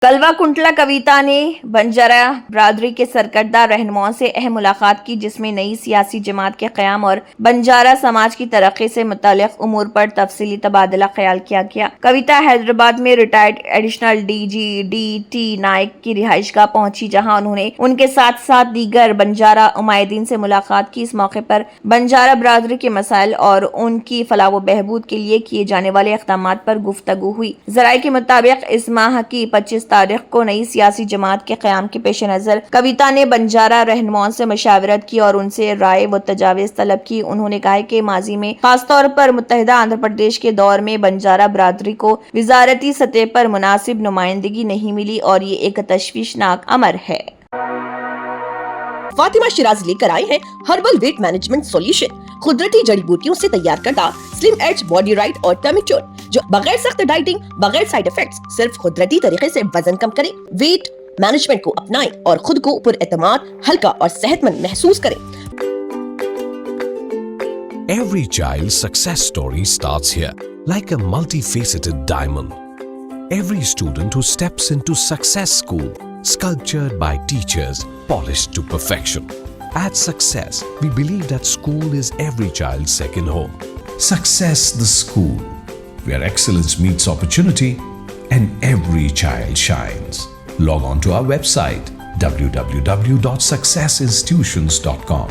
कलवा कुंटला कविता ने बंजारा बरादरी के सरकर्दा रहनुमाओं से अहम मुलाकात की, जिसमें नई सियासी जमात के क़याम और बंजारा समाज की तरक्की से मुताल्लिक़ उमूर पर तफसीली तबादला ख्याल किया गया। कविता हैदराबाद में retired additional DG DT. Naik की रिहाइशगाह पहुंची, जहां उन्होंने उनके साथ साथ दीगर बंजारा उमायदीन से मुलाकात की। इस मौके पर बंजारा बरादरी के मसाइल और उनकी फलाह व बहबूद के लिए किए जाने वाले इक़दामात पर गुफ्तगू हुई। ज़राए के मुताबिक इस माह की 25 तारीख को नई सियासी जमात के क़याम के पेश नज़र कविता ने बंजारा रहनुमाओं से मशावरत की और उनसे राय व तजावीज़ तलब की। उन्होंने कहा कि माजी में खासतौर पर मुत्तहिदा आंध्र प्रदेश के दौर में बंजारा बरादरी को विज़ारती सतह पर मुनासिब नुमाइंदगी नहीं मिली और ये एक तशवीशनाक अमर है। फातिमा शिराज लेकर आए हैं हर्बल वेट मैनेजमेंट सॉल्यूशन, कुदरती जड़ी बूटियों से तैयार करता स्लिम एज बॉडी राइट और टमी ट्यून, जो बगैर सख्त डाइटिंग, बगैर साइड इफेक्ट्स, सिर्फ कुदरती तरीके से वजन कम करे। वेट मैनेजमेंट को अपनाएं और खुद को पुरएतमाद, हल्का और सेहतमंद महसूस करें। Every child's success story starts here, like a multifaceted diamond. Every student who steps into Success School, sculptured by teachers, polished to perfection. At Success, we believe that school is every child's second home. Success the School, where excellence meets opportunity and every child shines. Log on to our website www.successinstitutions.com.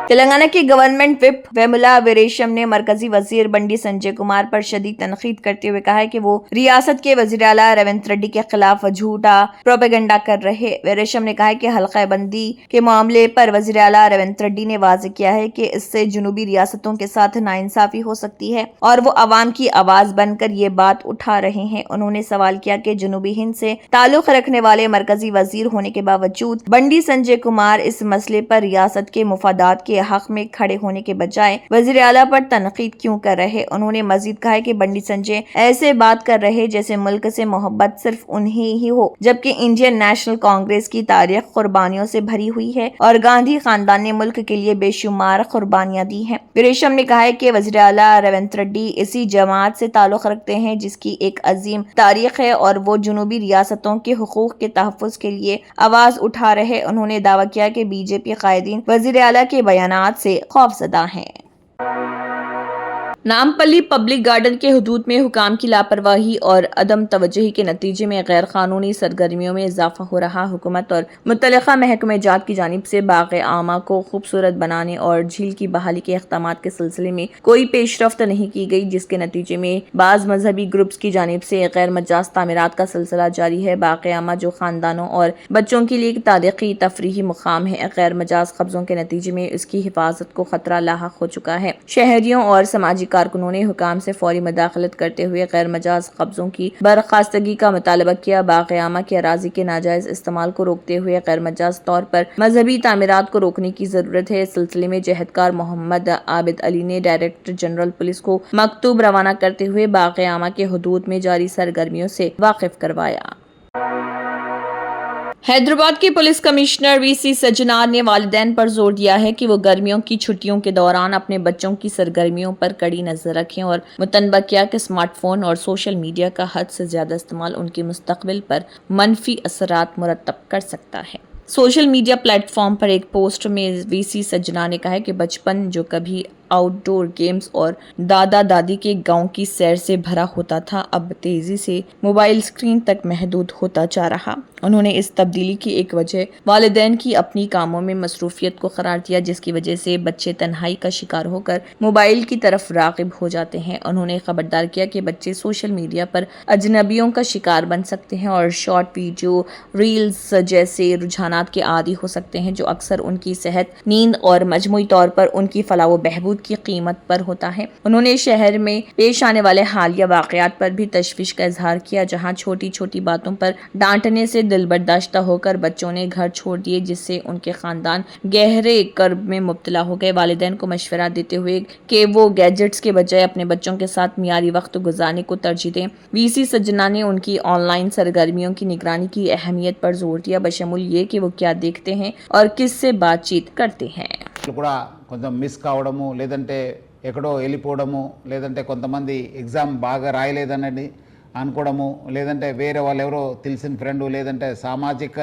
Telangana के government whip Vemula Veeresham ने मरकजी वजीर बंडी संजय कुमार पर शदीद तनकीद करते हुए कहा है कि वो रियासत के वजीर आला रेवंत रेड्डी के खिलाफ झूठा प्रोपेगेंडा कर रहे। वीरेशम ने कहा है कि हल्का बंदी के मामले पर वजीर आला रेवंत रेड्डी ने वाज़ेह किया है कि इससे जुनूबी रियासतों के साथ नाइंसाफी हो सकती है और वो अवाम की आवाज बनकर ये बात उठा रहे हैं। उन्होंने सवाल किया कि जनूबी हिंद से ताल्लुक रखने वाले मरकजी वजीर होने के बावजूद बंडी संजय कुमार इस मसले पर रियासत के मुफादात के हक में खड़े होने के बजाय वजीर आला पर तनकीद क्यों कर रहे। उन्होंने मजीद कहा है कि बंडी संजय ऐसे बात कर रहे जैसे मुल्क से मोहब्बत सिर्फ उन्हें ही हो, जबकि इंडियन नेशनल कांग्रेस की तारीख कुर्बानियों से भरी हुई है और गांधी खानदान ने मुल्क के लिए बेशुमार कुर्बानियां दी हैं। वीरेशम ने कहा है कि वजीर आला रेवंत रेड्डी इसी जमात से ताल्लुक रखते हैं जिसकी एक अजीम तारीख है और वो जुनूबी रियासतों के हुकूक के तहफ़्फ़ुज़ के लिए आवाज उठा रहे। उन्होंने दावा किया कि बीजेपी कायदीन वजीर आला के बयानात से खौफजदा हैं। नामपल्ली पब्लिक गार्डन के हुदूद में हुकाम की लापरवाही और अदम तवज्जुही के नतीजे में गैर कानूनी सरगर्मियों में इजाफा हो रहा। हुकूमत और मुतल्लिका महकमे जात की जानिब से बाग़ आमा को खूबसूरत बनाने और झील की बहाली के इक़दामात के सिलसिले में कोई पेशरफ्त नहीं की गई, जिसके नतीजे में बाज़ मजहबी ग्रुप्स की जानिब से गैर मजाज तामीरात का सिलसिला जारी है। बाग़ आमा जो खानदानों और बच्चों के लिए एक तारीख़ी तफरीही मुकाम है, गैर मजाज कब्ज़ों के नतीजे में इसकी हिफाजत को खतरा लाहक हो चुका है। शहरियों और समाजी कारकुनों ने हुकाम से फौरी मदाखलत करते हुए गैर मजाज कब्जों की बर्खास्तगी का मुतालबा किया। बाग़ आमा के अराज़ी के नाजायज इस्तेमाल को रोकते हुए गैर मजाज तौर पर मजहबी तामीरात को रोकने की जरूरत है। इस सिलसिले में जहदकार मोहम्मद आबिद अली ने डायरेक्टर जनरल पुलिस को मकतूब रवाना करते हुए बाग़ आमा के हुदूद में जारी सरगर्मियों से वाकिफ करवाया। हैदराबाद के पुलिस कमिश्नर वीसी सज्जनार ने वालिदैन पर जोर दिया है कि वो गर्मियों की छुट्टियों के दौरान अपने बच्चों की सरगर्मियों पर कड़ी नजर रखें और मुतनबा किया कि स्मार्टफोन और सोशल मीडिया का हद से ज्यादा इस्तेमाल उनके मुस्तकबिल पर मनफी असरात मुरतब कर सकता है। सोशल मीडिया प्लेटफॉर्म पर एक पोस्ट में वीसी सज्जनार ने कहा है कि बचपन जो कभी आउटडोर गेम्स और दादा दादी के गांव की सैर से भरा होता था, अब तेजी से मोबाइल स्क्रीन तक महदूद होता जा रहा। उन्होंने इस तब्दीली की एक वजह वालिदैन की अपनी कामों में मसरूफियत को करार दिया, जिसकी वजह से बच्चे तन्हाई का शिकार होकर मोबाइल की तरफ रागिब हो जाते हैं। उन्होंने खबरदार किया कि बच्चे सोशल मीडिया पर अजनबियों का शिकार बन सकते हैं और शॉर्ट वीडियो रील्स जैसे रुझानात के आदी हो सकते हैं, जो अक्सर उनकी सेहत, नींद और मजमूई तौर पर उनकी फलाह व बहबूद की कीमत पर होता है। उन्होंने शहर में पेश आने वाले हालिया वाकयात पर भी तशवीश का इजहार किया, जहां छोटी छोटी बातों पर डांटने से दिल बर्दाश्ता होकर बच्चों ने घर छोड़ दिए, जिससे उनके खानदान गहरे कर्ब में मुब्तला हो गए। वालिदैन को मशवरा देते हुए कि वो गैजेट्स के बजाय अपने बच्चों के साथ मियारी वक्त गुजारने को तरजीह दें। वीसी सज्जना ने उनकी ऑनलाइन सरगर्मियों की निगरानी की अहमियत पर जोर दिया, बशमूल ये कि वो क्या देखते हैं और किससे बातचीत करते हैं। కూడా కొంచెం మిస్ కావడము, లేదంటే ఎక్కడో వెళ్ళిపోవడము, లేదంటే కొంతమంది ఎగ్జామ్ బాగా రాయలేదనండి అనుకోవడము, లేదంటే వేరే వాళ్ళు ఎవరో తెలిసిన ఫ్రెండ్, లేదంటే సామాజిక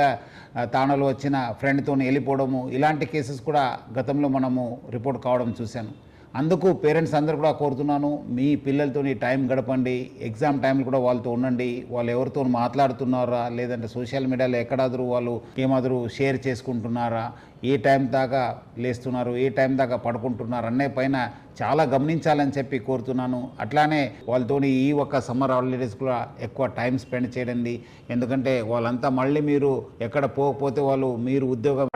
తాణాలు వచ్చిన ఫ్రెండ్తో వెళ్ళిపోవడము, ఇలాంటి కేసెస్ కూడా గతంలో మనము రిపోర్ట్ కావడం చూశాను. అందుకు పేరెంట్స్ అందరూ కూడా కోరుతున్నాను, మీ పిల్లలతో టైం గడపండి, ఎగ్జామ్ టైంలో కూడా వాళ్ళతో ఉండండి. వాళ్ళు ఎవరితో మాట్లాడుతున్నారా, లేదంటే సోషల్ మీడియాలో ఎక్కడాದರೂ వాళ్ళు ఏమాದರೂ షేర్ చేసుకుంటున్నారా, ఏ టైం దాకా లేస్తున్నారు, ఏ టైం దాకా పడుకుంటున్నారు అనే పైన చాలా గమనించాలని చెప్పి కోరుతున్నాను. అట్లానే వాళ్ళతో ఈ ఒక్క సమ్మర్ హాలిడేస్ కూడా ఎక్కువ టైం స్పెండ్ చేయండి. ఎందుకంటే వాళ్ళంతా మళ్ళీ మీరు ఎక్కడ పోకపోతే వాళ్ళు మీరు ఉద్యోగం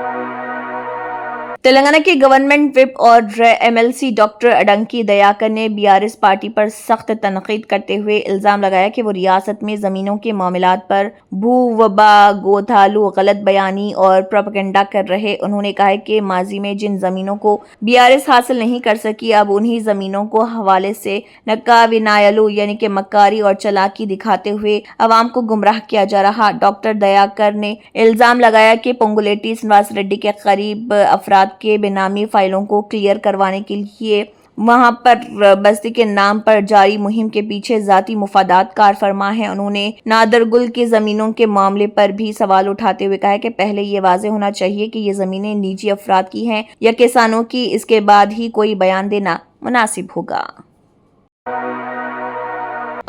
तेलंगाना के गवर्नमेंट विप और एमएलसी डॉक्टर अडंकी दयाकर ने बीआरएस पार्टी पर सख्त तनकीद करते हुए इल्जाम लगाया कि वो रियासत में जमीनों के मामलात पर भू वबा, गोथालू, गलत बयानी और प्रोपेगेंडा कर रहे। उन्होंने कहा कि माजी में जिन जमीनों को बीआरएस हासिल नहीं कर सकी, अब उन्हीं जमीनों को हवाले से नकाविनायलू यानी कि मक्कारी और चलाकी दिखाते हुए अवाम को गुमराह किया जा रहा। डॉक्टर दयाकर ने इल्जाम लगाया कि पोंगुलेटी श्रीनिवास रेड्डी के करीब अफराद के बेनामी फाइलों को क्लियर करवाने के लिए वहां पर बस्ती के नाम पर जारी मुहिम के पीछे जाती मुफादात कार फरमा है। उन्होंने नादरगुल की जमीनों के मामले पर भी सवाल उठाते हुए कहा कि पहले ये वाजे होना चाहिए कि ये जमीनें निजी अफराद की हैं या किसानों की, इसके बाद ही कोई बयान देना मुनासिब होगा।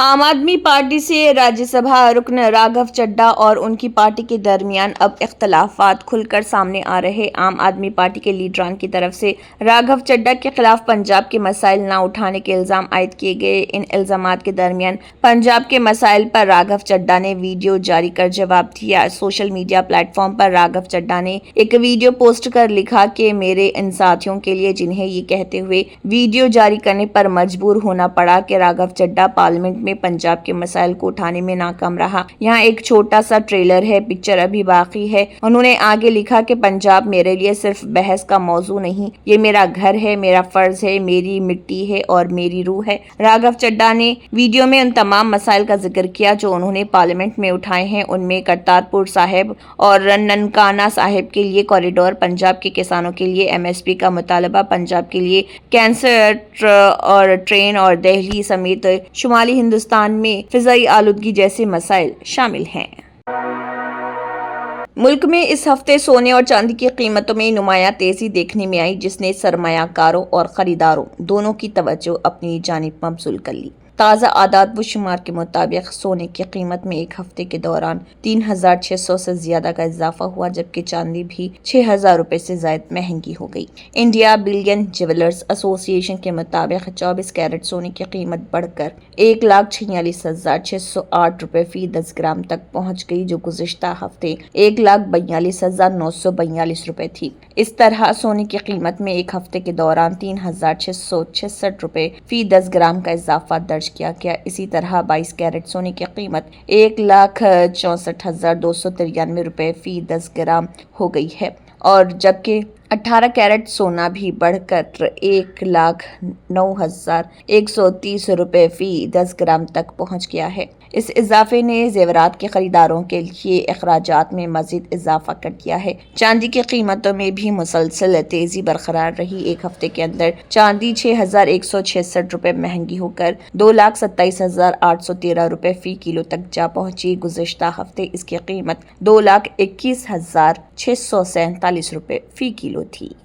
आम आदमी पार्टी से राज्यसभा रुकन राघव चड्ढा और उनकी पार्टी के दरमियान अब इख्तलाफात खुलकर सामने आ रहे। आम आदमी पार्टी के लीडरान की तरफ से राघव चड्ढा के खिलाफ पंजाब के मसाइल न उठाने के इल्जाम आयद किए गए। इन इल्जामात के दरमियान पंजाब के मसाइल पर राघव चड्ढा ने वीडियो जारी कर जवाब दिया। सोशल मीडिया प्लेटफॉर्म पर राघव चड्ढा ने एक वीडियो पोस्ट कर लिखा कि मेरे इन साथियों के लिए जिन्हें ये कहते हुए वीडियो जारी करने पर मजबूर होना पड़ा कि राघव चड्ढा पार्लियामेंट में पंजाब के मसाइल को उठाने में नाकाम रहा। यहाँ एक छोटा सा ट्रेलर है, पिक्चर अभी बाकी है। उन्होंने आगे लिखा कि पंजाब मेरे लिए सिर्फ बहस का मौजू नहीं, ये मेरा घर है, मेरा फर्ज है, मेरी मिट्टी है और मेरी रूह है। राघव चड्ढा ने वीडियो में उन तमाम मसाइल का जिक्र किया जो उन्होंने पार्लियामेंट में उठाए हैं। उनमें करतारपुर साहिब और ननकाना साहिब के लिए कॉरिडोर, पंजाब के किसानों के लिए MSP का मुतालबा, पंजाब के लिए कैंसर और ट्रेन और दिल्ली समेत शुमाली हिंदुस्तान में फिजाई आलूदगी जैसे मसाइल शामिल हैं। मुल्क में इस हफ्ते सोने और चांदी की कीमतों में नुमायां तेजी देखने में आई, जिसने सरमायाकारों और खरीदारों दोनों की तवज्जो अपनी जानिब मबसूल कर ली। ताज़ा आदाद व शुमार के मुताबिक सोने की कीमत में एक हफ्ते के दौरान 3600 से ज्यादा का इजाफा हुआ, जबकि चांदी भी 6000 रुपए से ज्यादा महंगी हो गई। इंडिया बिलियन ज्वेलर्स एसोसिएशन के मुताबिक 24 कैरेट सोने की कीमत बढ़कर 1,46,608 रुपए फी 10 ग्राम तक पहुंच गई, जो गुज़िश्ता हफ्ते 1,42,942 रुपए थी। इस तरह सोने की कीमत में एक हफ्ते के दौरान 3,666 रुपए फी 10 ग्राम का इजाफा दर्ज किया गया। इसी तरह 22 कैरेट सोने की कीमत 1,64,293 रुपए फी 10 ग्राम हो गई है, और जबकि 18 कैरेट सोना भी बढ़कर 1,09,130 रुपए फी 10 ग्राम तक पहुंच गया है। इस इजाफे ने जेवरात के खरीदारों के लिए अखराजात में मजीद इजाफा कर दिया है। चांदी की कीमतों में भी मुसलसल तेजी बरकरार रही। एक हफ्ते के अंदर चांदी 6,166 रुपए महंगी होकर 2,27,813 रुपए फी किलो तक जा पहुंची। गुज़िश्ता हफ्ते इसकी कीमत 2,21,647 रुपए फी किलो थी।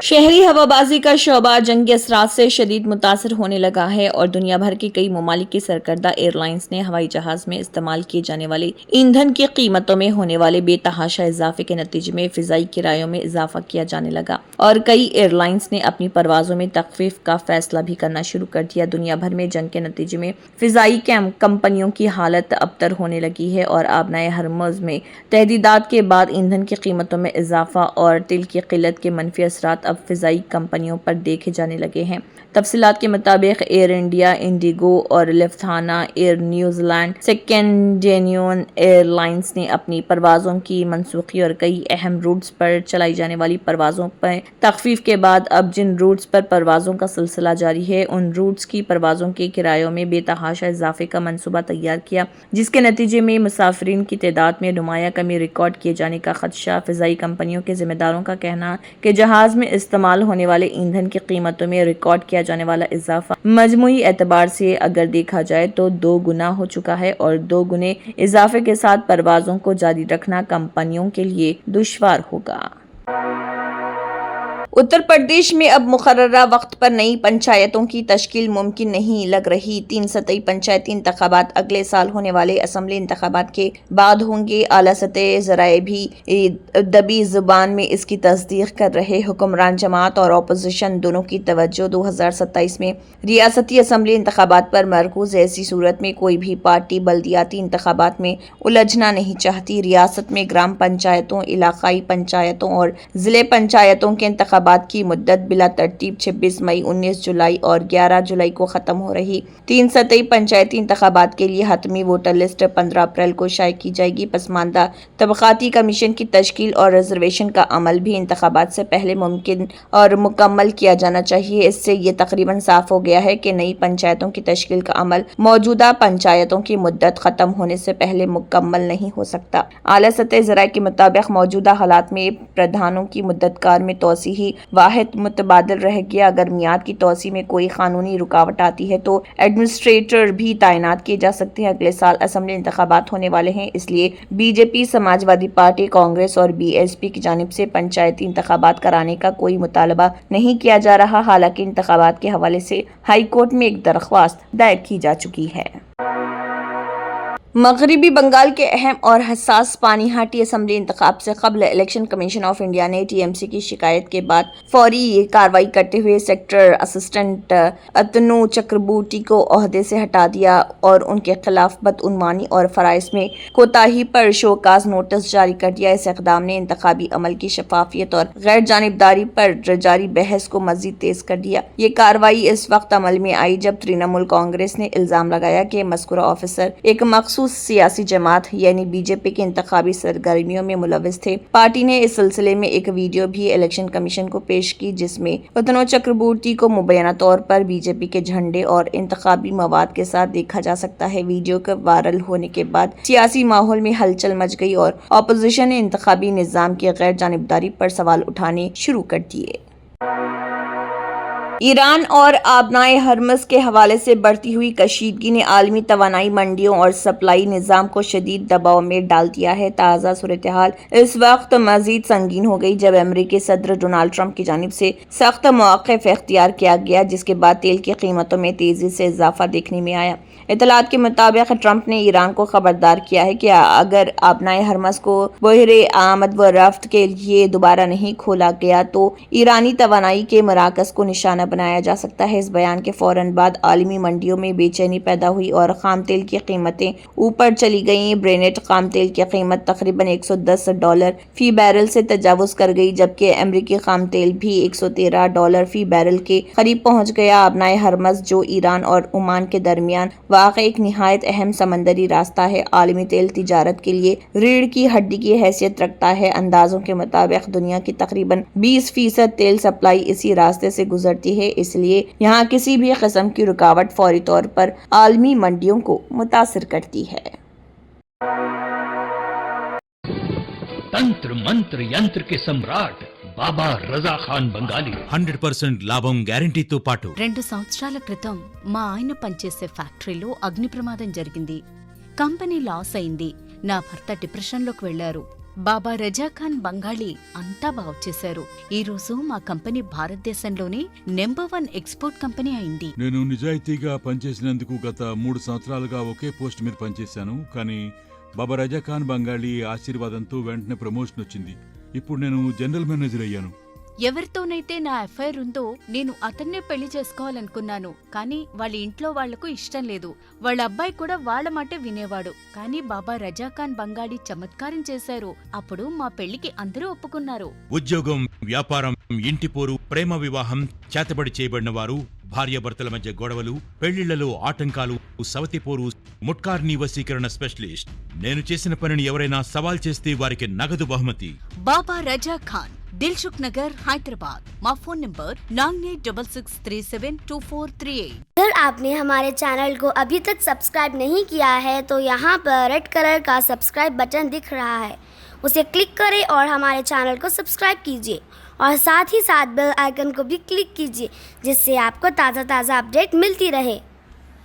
शहरी हवाबाजी का शोबा जंगी असरात से शदीद मुतासर होने लगा है और दुनिया भर के कई ममालिक की सरकर्दा एयरलाइंस ने हवाई जहाज में इस्तेमाल किए जाने वाले ईंधन की कीमतों में होने वाले बेतहाशा इजाफे के नतीजे में फिजाई किरायों में इजाफा किया जाने लगा और कई एयरलाइंस ने अपनी परवाजों में तखफीफ का फैसला भी करना शुरू कर दिया। दुनिया भर में जंग के नतीजे में फिजाई कंपनियों की हालत अबतर होने लगी है और आबनाए हरमुज़ में तहदीदात के बाद ईंधन की कीमतों में इजाफा और तेल की किल्लत के मनफी असरात अब फिजाई कंपनियों पर देखे जाने लगे हैं। तफसीलात के मुताबिक एयर इंडिया, इंडिगो और लुफ्थाना, एयर न्यूजीलैंड, स्कैंडिनेवियन एयरलाइंस ने अपनी परवाज़ों की मनसूखी और कई अहम रूट्स पर चलाई जाने वाली परवाज़ों पर तखफीफ के बाद अब जिन रूट्स पर परवाज़ों का सिलसिला जारी है, उन रूट्स की परवाज़ों के किरायों में बेतहाशा इजाफे का मनसूबा तैयार किया, जिसके नतीजे में मुसाफिरीन की तादाद में नुमाया कमी रिकॉर्ड किए जाने का खदशा। फिजाई कंपनियों के जिम्मेदारों का कहना कि जहाज में इस्तेमाल होने वाले ईंधन की कीमतों में रिकॉर्ड किया जाने वाला इजाफा मजमूई एतबार से अगर देखा जाए तो 2 गुना हो चुका है और 2 गुने इजाफे के साथ परवाजों को जारी रखना कंपनियों के लिए दुश्वार होगा। उत्तर प्रदेश में अब मुकर्ररा वक्त पर नई पंचायतों की तश्कील मुमकिन नहीं लग रही। 3 सतही पंचायती इंतखाबात अगले साल होने वाले असम्बली इंतखाबात के बाद होंगे। आला सतह ज़राए भी दबी जुबान में इसकी तस्दीक कर रहे। हुक्मरान जमात और अपोजिशन दोनों की तवज्जो 2027 में रियासती असम्बली इंतखाबात पर मरकूज। ऐसी सूरत में कोई भी पार्टी बल्दियाती इंतखाबात में उलझना नहीं चाहती। रियासत में ग्राम पंचायतों, इलाकाई पंचायतों और ज़िले पंचायतों के इंतखाबात की मुद्दत बिला तरतीब 26 मई, 19 जुलाई और 11 जुलाई को ख़त्म हो रही। 3 सतही पंचायती इंतखाबात के लिए हतमी वोटर लिस्ट 15 अप्रैल को शाये की जाएगी। पसमानदा तबक़ाती कमीशन की तश्कील और रिजर्वेशन का अमल भी इंतखाबात से पहले मुमकिन और मुकम्मल किया जाना चाहिए। इससे ये तकरीबन साफ हो गया है कि नई पंचायतों की तश्कील का अमल मौजूदा पंचायतों की मुद्दत ख़त्म होने से पहले मुकम्मल नहीं हो सकता। आला सतह ज़राए के मुताबिक मौजूदा हालात में प्रधानों की मुद्दत कार में तोसी ही वाहिद मुतबादिल रह गया। अगर मियाद की तोसी में कोई कानूनी रुकावट आती है तो एडमिनिस्ट्रेटर भी तैनात किए जा सकते हैं। अगले साल असम्बली इंतखाबात होने वाले हैं, इसलिए बीजेपी, समाजवादी पार्टी, कांग्रेस और बीएसपी की जानिब से पंचायती इंतखाबात कराने का कोई मुतालबा नहीं किया जा रहा। हालांकि इंतखाबात के हवाले से हाई कोर्ट में एक दरख्वास्त दायर की जा चुकी है। मगरबी बंगाल के अहम और हसास पानीहाटी असम्बली इंतखाब से कबल इलेक्शन कमीशन ऑफ इंडिया ने टीएमसी की शिकायत के बाद फौरी कार्रवाई करते हुए सेक्टर असिस्टेंट अतनु चक्रबूटी को ओहदे से हटा दिया और उनके खिलाफ बदउनवानी और फराइज में कोताही पर शोकाज नोटिस जारी कर दिया। इस इक़दाम ने इंतखाबी अमल की शफाफियत और गैर जानिबदारी पर जारी बहस को मजीद तेज कर दिया। ये कार्रवाई इस वक्त अमल में आई जब तृणमूल कांग्रेस ने इल्जाम लगाया कि मज़कूरा ऑफिसर एक मखसूस सियासी जमात यानी बीजेपी की इंतखाबी सरगर्मियों में मुलविस थे। पार्टी ने इस सिलसिले में एक वीडियो भी इलेक्शन कमीशन को पेश की जिसमें अतनु चक्रबूटी को मुबैना तौर पर बीजेपी के झंडे और इंतखाबी मवाद के साथ देखा जा सकता है। वीडियो के वायरल होने के बाद सियासी माहौल में हलचल मच गई और अपोजिशन ने इंतखाबी निज़ाम की गैर जानिबदारी पर सवाल उठाने शुरू कर दिए। ईरान और आबनाए हरमस के हवाले से बढ़ती हुई कशीदगी ने आलमी तवानाई मंडियों और सप्लाई निज़ाम को शदीद दबाव में डाल दिया है। ताज़ा सूरत-ए-हाल इस वक्त मजीद संगीन हो गई जब अमेरिकी सदर डोनाल्ड ट्रंप की जानिब से सख्त मौक़िफ़ इख्तियार किया गया, जिसके बाद तेल की कीमतों में तेज़ी से इजाफा देखने में आया। इतलात के मुताबिक ट्रंप ने ईरान को खबरदार किया है कि अगर आबनाए हरमस को बहरे आमद व रफ्त के लिए दोबारा नहीं खोला गया तो ईरानी तवानाई के मराकज़ को निशाना बनाया जा सकता है। इस बयान के फौरन बाद आलमी मंडियों में बेचैनी पैदा हुई और खाम तेल की कीमतें ऊपर चली गईं। ब्रेनेट खाम तेल की कीमत तकरीबन $110 फी बैरल से तजावुज़ कर गई, जबकि अमरीकी खाम तेल भी $113 फी बैरल के करीब पहुंच गया। आबनाए हरमस जो ईरान और ओमान के दरमियान वाक़ एक निहायत अहम समंदरी रास्ता है, आलमी तेल तिजारत के लिए रीढ़ की हड्डी की हैसियत रखता है। अंदाजों के मुताबिक दुनिया की तकरीबन 20% तेल सप्लाई इसी रास्ते से गुजरती है, इसलिए यहाँ किसी भी किस्म की रुकावट फौरी तौर पर आलमी मंडियों को मुतासिर करती है। तंत्र मंत्र यंत्र के सम्राट బాబా రజా ఖాన్ బంగాలి 100% లాభం గ్యారెంటీతో పాటు 2 సంవత్సరాల క్రితం మా ఆయన పనిచేసే ఫ్యాక్టరీలో అగ్ని ప్రమాదం జరిగింది. కంపెనీ లాస్ అయింది. నా భర్త డిప్రెషన్లోకి వెళ్లారు. బాబా రజా ఖాన్ బంగాళీ అంతా బాగు చేశారు. ఈ రోజు మా కంపెనీ భారతదేశంలోనే నెంబర్ 1 ఎక్స్పోర్ట్ కంపెనీ అయింది. నేను నిజాయితీగా పనిచేసినందుకు గత 3 సంవత్సరాలుగా ఒకే పోస్ట్ మీద పనిచేశాను. కానీ బాబా రజా ఖాన్ బంగాళీ ఆశీర్వాదంతో వెంటనే ప్రమోషన్ వచ్చింది. ఇప్పుడు నేను జనరల్ మేనేజర్ అయ్యాను. ఎవరితోనైతే నా అఫైర్ ఉందో నేను అతన్నే పెళ్లి చేసుకోవాలనుకున్నాను. కానీ వాళ్ళ ఇంట్లో వాళ్లకు ఇష్టం లేదు. వాళ్ళ అబ్బాయి కూడా వాళ్ళ మాటే వినేవాడు. కానీ బాబా రజాఖాన్ బంగాళీ చమత్కారం చేశారు. అప్పుడు మా పెళ్లికి అందరూ ఒప్పుకున్నారు. ఉద్యోగం, వ్యాపారం, ఇంటి పోరు, ప్రేమ వివాహం, చేతబడి చేయబడిన వారు, భార్యాభర్తల మధ్య గొడవలు, పెళ్లిళ్లలో ఆటంకాలు, సవతిపోరు, ముట్కార్నీ వశీకరణ స్పెషలిస్ట్. నేను చేసిన పనిని ఎవరైనా సవాల్ చేస్తే వారికి నగదు బహుమతి. బాబా రజా ఖాన్, दिलसुख नगर, हैदराबाद। माँ फोन नंबर 9866372438। अगर आपने हमारे चैनल को अभी तक सब्सक्राइब नहीं किया है तो यहाँ पर रेड कलर का सब्सक्राइब बटन दिख रहा है, उसे क्लिक करें और हमारे चैनल को सब्सक्राइब कीजिए और साथ ही साथ बेल आइकन को भी क्लिक कीजिए जिससे आपको ताज़ा ताज़ा अपडेट मिलती रहे।